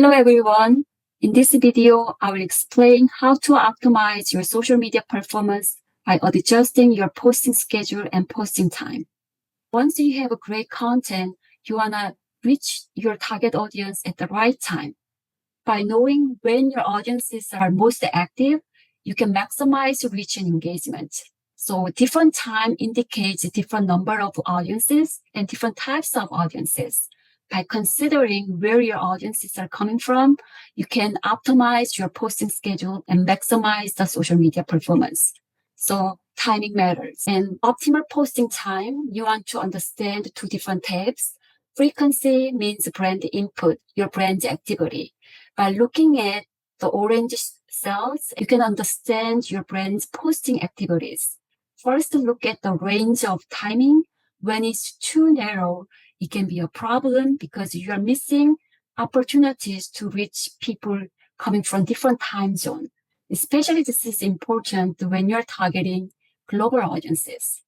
Hello everyone. In this video, I will explain how to optimize your social media performance by adjusting your posting schedule and posting time. Once you have a great content, you want to reach your target audience at the right time. By knowing when your audiences are most active, you can maximize reach and engagement. So different time indicates a different number of audiences and different types of audiences. By considering where your audiences are coming from, you can optimize your posting schedule and maximize the social media performance. So timing matters. And optimal posting time, you want to understand two different types. Frequency means brand input, your brand activity. By looking at the orange cells, you can understand your brand's posting activities. First, look at the range of timing. When it's too narrow, it can be a problem because you are missing opportunities to reach people coming from different time zones. Especially this is important when you're targeting global audiences.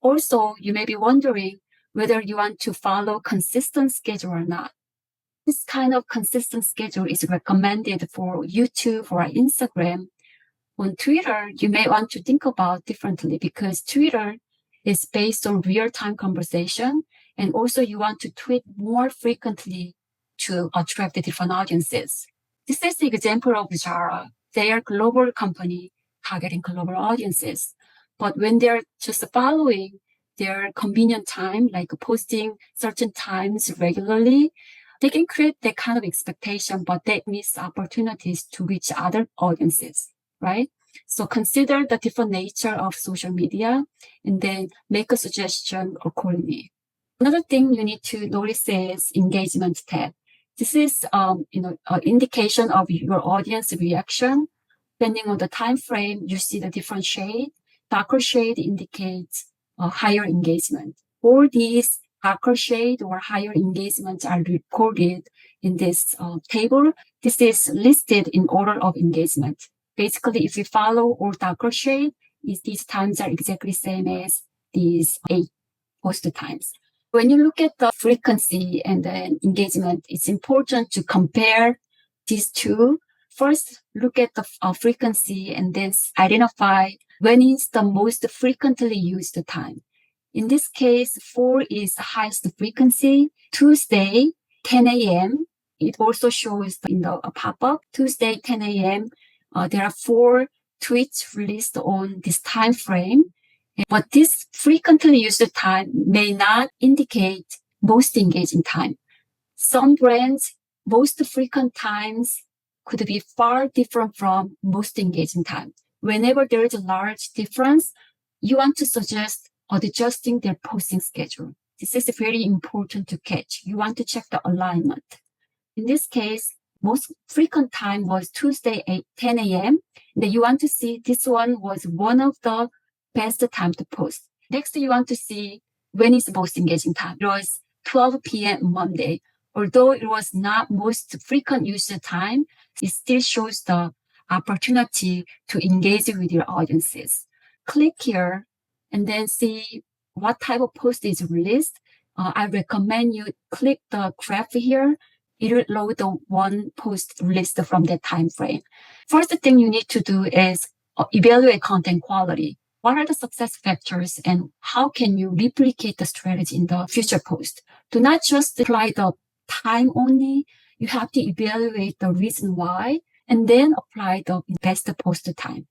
Also, you may be wondering whether you want to follow consistent schedule or not. This kind of consistent schedule is recommended for YouTube or Instagram. On Twitter, you may want to think about differently because Twitter is based on real-time conversation, and also you want to tweet more frequently to attract the different audiences. This is the example of Zara. They are a global company targeting global audiences. But when they're just following their convenient time, like posting certain times regularly, they can create that kind of expectation, but they miss opportunities to reach other audiences, right? So consider the different nature of social media and then make a suggestion accordingly. Another thing you need to notice is engagement tab. This is, an indication of your audience reaction. Depending on the time frame, you see the different shade. Darker shade indicates higher engagement. All these darker shade or higher engagement are recorded in this table. This is listed in order of engagement. Basically, if you follow all darker shade, these times are exactly same as these 8 post times. When you look at the frequency and then engagement, it's important to compare these two. First, look at the frequency and then identify when is the most frequently used time. In this case, 4 is the highest frequency. Tuesday, 10 a.m. It also shows in the pop-up. Tuesday, 10 a.m. There are 4 tweets released on this time frame. But this frequently used time may not indicate most engaging time. Some brands, most frequent times could be far different from most engaging time. Whenever there is a large difference, you want to suggest adjusting their posting schedule. This is very important to catch. You want to check the alignment. In this case, most frequent time was Tuesday 10 a.m. Then you want to see this one was one of the best time to post. Next, you want to see when is the most engaging time. It was 12 p.m. Monday. Although it was not most frequent user time, it still shows the opportunity to engage with your audiences. Click here and then see what type of post is released. I recommend you click the graph here. It will load the one post released from that time frame. First thing you need to do is evaluate content quality. What are the success factors and how can you replicate the strategy in the future post? Do not just apply the time only. You have to evaluate the reason why and then apply the best post time.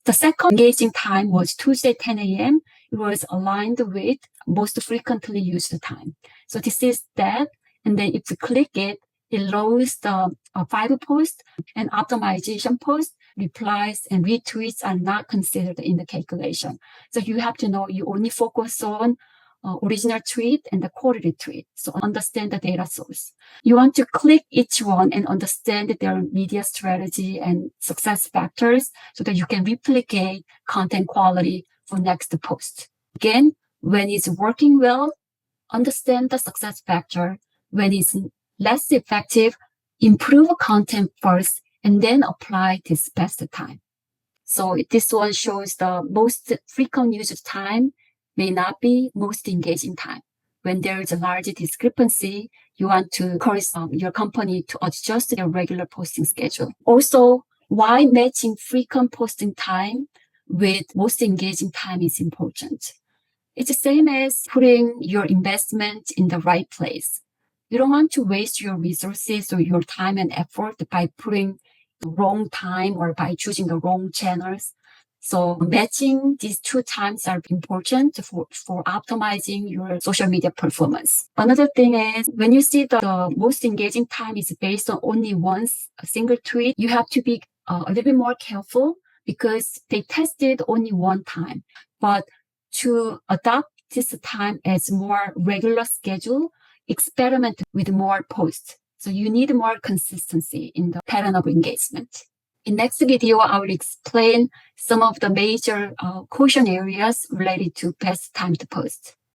The second engaging time was Tuesday 10 a.m. It was aligned with most frequently used time. So this is that. And then if you click it, it loads the 5 posts and optimization posts. Replies and retweets are not considered in the calculation. So you have to know you only focus on original tweet and the quality tweet. So understand the data source. You want to click each one and understand their media strategy and success factors so that you can replicate content quality for next post. Again, when it's working well, understand the success factor. When it's less effective, improve content first and then apply this best time. So this one shows the most frequent used time may not be most engaging time. When there is a large discrepancy, you want to encourage your company to adjust their regular posting schedule. Also, why matching frequent posting time with most engaging time is important. It's the same as putting your investment in the right place. You don't want to waste your resources or your time and effort by putting the wrong time or by choosing the wrong channels. So matching these two times are important for optimizing your social media performance. Another thing is when you see the most engaging time is based on only a single tweet, you have to be a little bit more careful because they tested only one time. But to adopt this time as more regular schedule, experiment with more posts. So you need more consistency in the pattern of engagement. In next video, I will explain some of the major caution areas related to best timed posts.